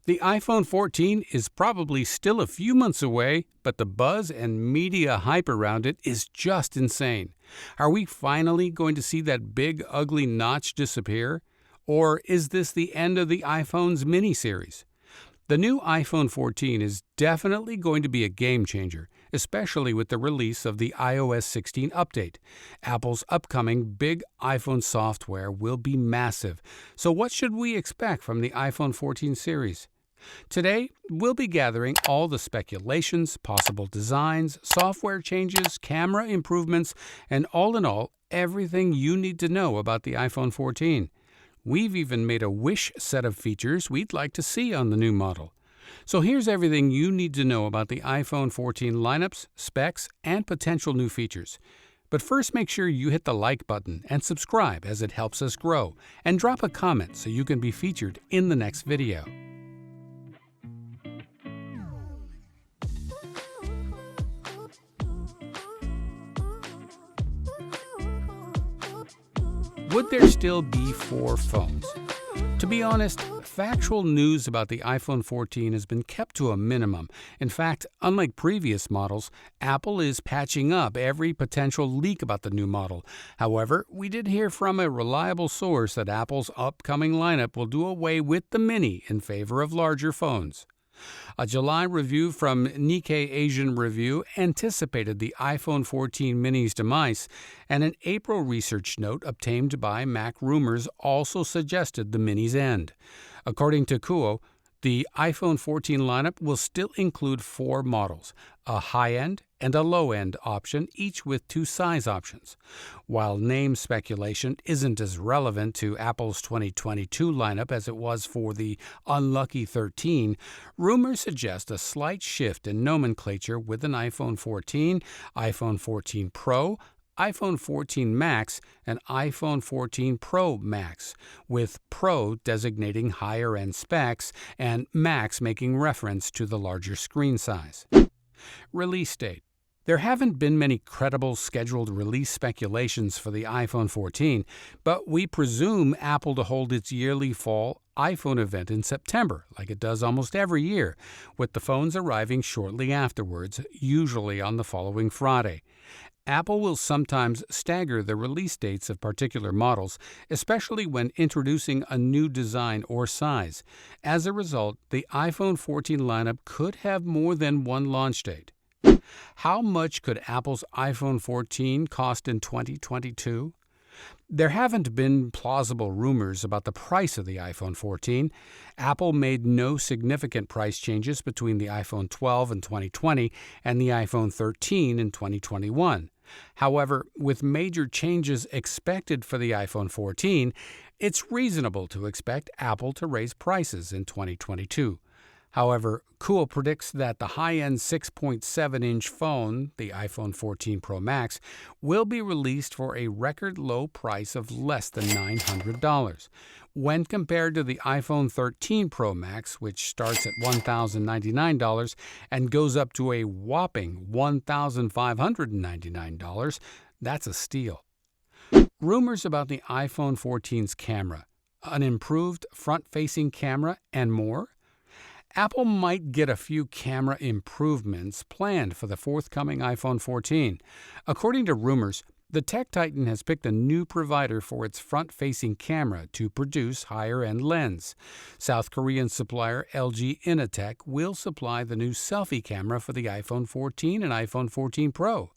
The iPhone 14 is probably still a few months away, but the buzz and media hype around it is just insane. Are we finally going to see that big, ugly notch disappear? Or is this the end of the iPhone's mini series? The new iPhone 14 is definitely going to be a game changer, especially with the release of the iOS 16 update. Apple's upcoming big iPhone software will be massive. So what should we expect from the iPhone 14 series? Today, we'll be gathering all the speculations, possible designs, software changes, camera improvements, and all in all, everything you need to know about the iPhone 14. We've even made a wish set of features we'd like to see on the new model. So here's everything you need to know about the iPhone 14 lineups, specs, and potential new features. But first, make sure you hit the like button and subscribe as it helps us grow, and drop a comment so you can be featured in the next video. Would there still be 4 phones? To be honest, factual news about the iPhone 14 has been kept to a minimum. In fact, unlike previous models, Apple is patching up every potential leak about the new model. However, we did hear from a reliable source that Apple's upcoming lineup will do away with the Mini in favor of larger phones. A July review from Nikkei Asian Review anticipated the iPhone 14 mini's demise, and an April research note obtained by MacRumors also suggested the mini's end. According to Kuo, the iPhone 14 lineup will still include 4 models, a high-end and a low-end option, each with 2 size options. While name speculation isn't as relevant to Apple's 2022 lineup as it was for the unlucky 13, rumors suggest a slight shift in nomenclature with an iPhone 14, iPhone 14 Pro, iPhone 14 Max, and iPhone 14 Pro Max, with Pro designating higher-end specs and Max making reference to the larger screen size. Release date. There haven't been many credible scheduled release speculations for the iPhone 14, but we presume Apple to hold its yearly fall iPhone event in September, like it does almost every year, with the phones arriving shortly afterwards, usually on the following Friday. Apple will sometimes stagger the release dates of particular models, especially when introducing a new design or size. As a result, the iPhone 14 lineup could have more than one launch date. How much could Apple's iPhone 14 cost in 2022? There haven't been plausible rumors about the price of the iPhone 14. Apple made no significant price changes between the iPhone 12 in 2020 and the iPhone 13 in 2021. However, with major changes expected for the iPhone 14, it's reasonable to expect Apple to raise prices in 2022. However, Kuo predicts that the high-end 6.7-inch phone, the iPhone 14 Pro Max, will be released for a record low price of less than $900. When compared to the iPhone 13 Pro Max, which starts at $1,099 and goes up to a whopping $1,599, that's a steal. Rumors about the iPhone 14's camera, an improved front-facing camera, and more? Apple might get a few camera improvements planned for the forthcoming iPhone 14. According to rumors, the tech titan has picked a new provider for its front-facing camera to produce higher-end lens. South Korean supplier LG Innotek will supply the new selfie camera for the iPhone 14 and iPhone 14 Pro.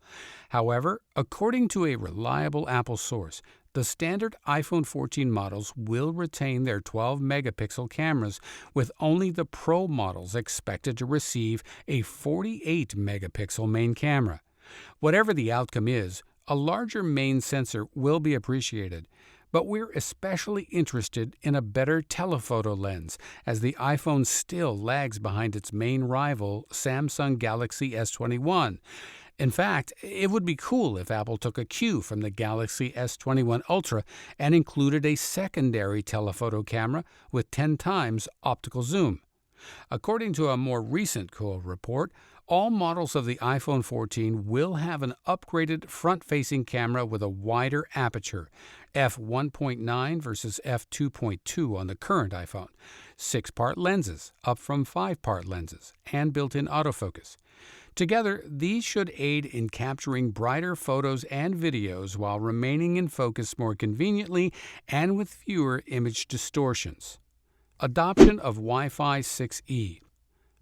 However, according to a reliable Apple source, the standard iPhone 14 models will retain their 12-megapixel cameras, with only the Pro models expected to receive a 48-megapixel main camera. Whatever the outcome is, a larger main sensor will be appreciated, but we're especially interested in a better telephoto lens, as the iPhone still lags behind its main rival, Samsung Galaxy S21. In fact, it would be cool if Apple took a cue from the Galaxy S21 Ultra and included a secondary telephoto camera with 10 times optical zoom. According to a more recent Kuo report, all models of the iPhone 14 will have an upgraded front-facing camera with a wider aperture, f1.9 versus f2.2 on the current iPhone, 6-part lenses, up from 5-part lenses, and built-in autofocus. Together, these should aid in capturing brighter photos and videos while remaining in focus more conveniently and with fewer image distortions. Adoption of Wi-Fi 6E.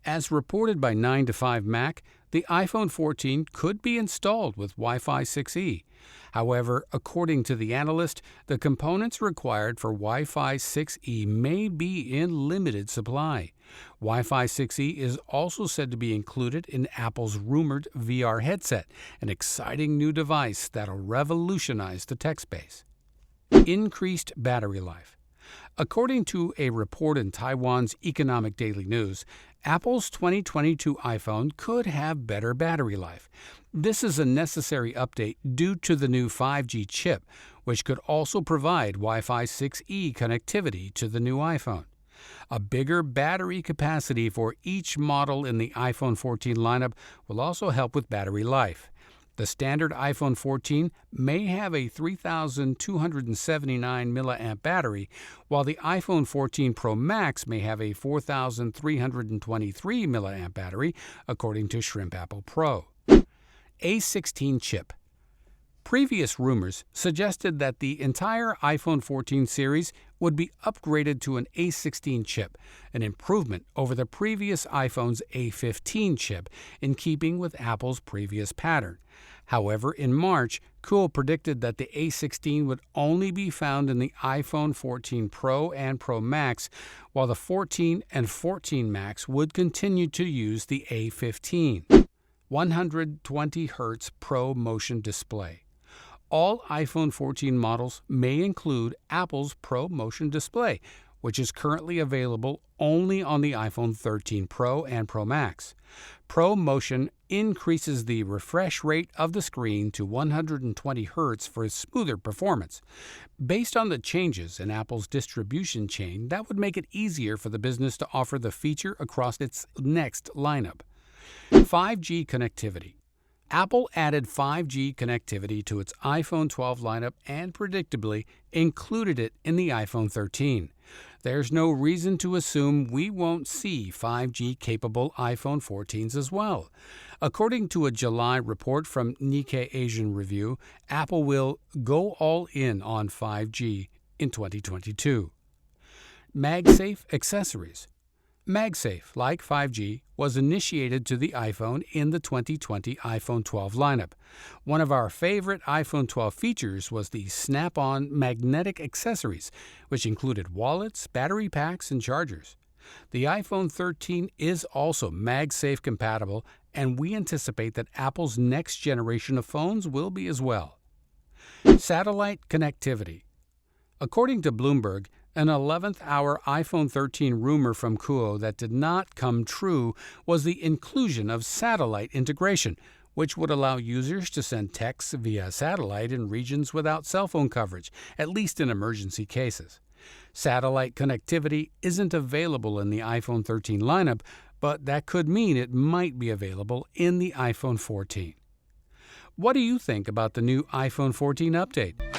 As reported by 9to5Mac, the iPhone 14 could be installed with Wi-Fi 6E. However, according to the analyst, the components required for Wi-Fi 6E may be in limited supply. Wi-Fi 6E is also said to be included in Apple's rumored VR headset, an exciting new device that'll revolutionize the tech space. Increased battery life. According to a report in Taiwan's Economic Daily News, Apple's 2022 iPhone could have better battery life. This is a necessary update due to the new 5G chip, which could also provide Wi-Fi 6E connectivity to the new iPhone. A bigger battery capacity for each model in the iPhone 14 lineup will also help with battery life. The standard iPhone 14 may have a 3,279 mAh battery, while the iPhone 14 Pro Max may have a 4,323 mAh battery, according to Shrimp Apple Pro. A16 chip. Previous rumors suggested that the entire iPhone 14 series would be upgraded to an A16 chip, an improvement over the previous iPhone's A15 chip, in keeping with Apple's previous pattern. However, in March, Kuo predicted that the A16 would only be found in the iPhone 14 Pro and Pro Max, while the 14 and 14 Max would continue to use the A15. 120 Hz Pro Motion Display. All iPhone 14 models may include Apple's Pro Motion Display, which is currently available only on the iPhone 13 Pro and Pro Max. Pro Motion increases the refresh rate of the screen to 120 Hz for smoother performance. Based on the changes in Apple's distribution chain, that would make it easier for the business to offer the feature across its next lineup. 5G connectivity. Apple added 5G connectivity to its iPhone 12 lineup and predictably included it in the iPhone 13. There's no reason to assume we won't see 5G-capable iPhone 14s as well. According to a July report from Nikkei Asian Review, Apple will go all in on 5G in 2022. MagSafe accessories. MagSafe, like 5G, was initiated to the iPhone in the 2020 iPhone 12 lineup. One of our favorite iPhone 12 features was the snap-on magnetic accessories, which included wallets, battery packs, and chargers. The iPhone 13 is also MagSafe compatible, and we anticipate that Apple's next generation of phones will be as well. Satellite connectivity. According to Bloomberg, an 11th hour iPhone 13 rumor from Kuo that did not come true was the inclusion of satellite integration, which would allow users to send texts via satellite in regions without cell phone coverage, at least in emergency cases. Satellite connectivity isn't available in the iPhone 13 lineup, but that could mean it might be available in the iPhone 14. What do you think about the new iPhone 14 update?